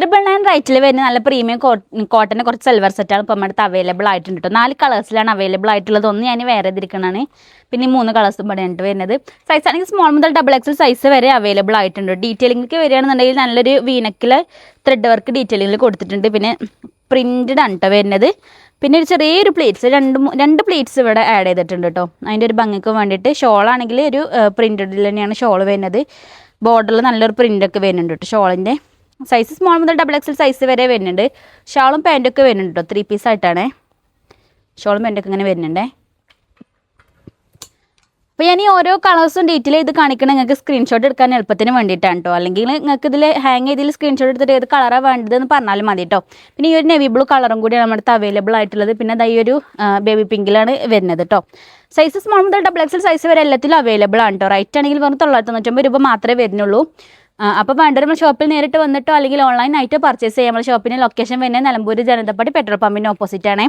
999 റേറ്റിൽ വരുന്ന നല്ല പ്രീമിയം കോട്ടൻ്റെ കുറച്ച് സിൽവർ സെറ്റാണ് ഇപ്പം നമ്മുടെ അടുത്ത് അവൈലബിൾ ആയിട്ടുണ്ട് കേട്ടോ. 4 കളേഴ്സിലാണ് അവൈലബിൾ ആയിട്ടുള്ളത്. ഒന്ന് ഞാൻ വേറെ ഇതിരിക്കണതാണ്. പിന്നെ 3 കളേഴ്സും പണിയുണ്ട് വരുന്നത്. സൈസ് ആണെങ്കിൽ സ്മോൾ മുതൽ XXL സൈസ് വരെ അവൈലബിൾ ആയിട്ടുണ്ട്. ഡീറ്റെയിലിംഗ് വരികയാണെന്നുണ്ടെങ്കിൽ നല്ലൊരു വീനക്കിൽ ത്രെഡ് വർക്ക് ഡീറ്റെയിലിംഗിൽ കൊടുത്തിട്ടുണ്ട്. പിന്നെ പ്രിൻറ്റഡ് ആണ് കേട്ടോ വരുന്നത്. പിന്നെ ഒരു ചെറിയൊരു പ്ലേറ്റ്സ് രണ്ട് പ്ലേറ്റ്സ് ഇവിടെ ആഡ് ചെയ്തിട്ടുണ്ട് കേട്ടോ. അതിൻ്റെ ഒരു ഭംഗിക്ക് വേണ്ടിയിട്ട്. ഷോളാണെങ്കിൽ ഒരു പ്രിൻറ്റഡിൽ തന്നെയാണ് ഷോൾ വരുന്നത്. ബോർഡറിൽ നല്ലൊരു പ്രിൻ്റൊക്കെ വരുന്നുണ്ട് കേട്ടോ ഷോളിൻ്റെ. സൈസ് സ്മോൾ മുതൽ XXL സൈസ് വരെ വരുന്നുണ്ട്. ഷാളും പാൻറ്റൊക്കെ വരുന്നുണ്ട് കേട്ടോ. 3 പീസ് ആയിട്ടാണ് ഷോളും പാൻറ്റൊക്കെ ഇങ്ങനെ വരുന്നുണ്ടേ. അപ്പോൾ ഞാൻ ഈ ഓരോ കളേഴ്സും ഡീറ്റെയിൽ ചെയ്ത് കാണിക്കണം നിങ്ങൾക്ക് സ്ക്രീൻഷോട്ട് എടുക്കാൻ എളുപ്പത്തിന് വേണ്ടിയിട്ടാണ് കേട്ടോ. അല്ലെങ്കിൽ നിങ്ങൾക്ക് ഇതിൽ ഹാങ് ചെയ്തതിൽ സ്ക്രീൻഷോട്ട് എടുത്തിട്ട് ഏത് കളറാണ് വേണ്ടതെന്ന് പറഞ്ഞാലും മതി കേട്ടോ. പിന്നെ ഈ ഒരു നെവി ബ്ലൂ കളറും കൂടിയാണ് നമ്മുടെ അടുത്ത് അവൈലബിൾ ആയിട്ടുള്ളത്. പിന്നെ ഈ ഒരു ബേബി പിങ്കിലാണ് വരുന്നത് കേട്ടോ. സൈസ് സ്മോൾ മുതൽ XXL സൈസ് വരെ എല്ലാത്തിലും അവൈലബിൾ ആണ് കേട്ടോ. റൈറ്റ് ആണെങ്കിൽ വെറും 999 രൂപ മാത്രമേ വരുന്നുള്ളൂ. അപ്പോൾ വേണ്ടവർ നമ്മൾ ഷോപ്പിൽ നേരിട്ട് വന്നിട്ടോ അല്ലെങ്കിൽ ഓൺലൈനായിട്ടോ പർച്ചേസ് ചെയ്യാം. നമ്മുടെ ഷോപ്പിൻ്റെ ലൊക്കേഷൻ വരുന്നത് നിലമ്പൂർ ജനതപ്പാടി പെട്രോൾ പമ്പിൻ്റെ ഓപ്പോസിറ്റ് ആണ്.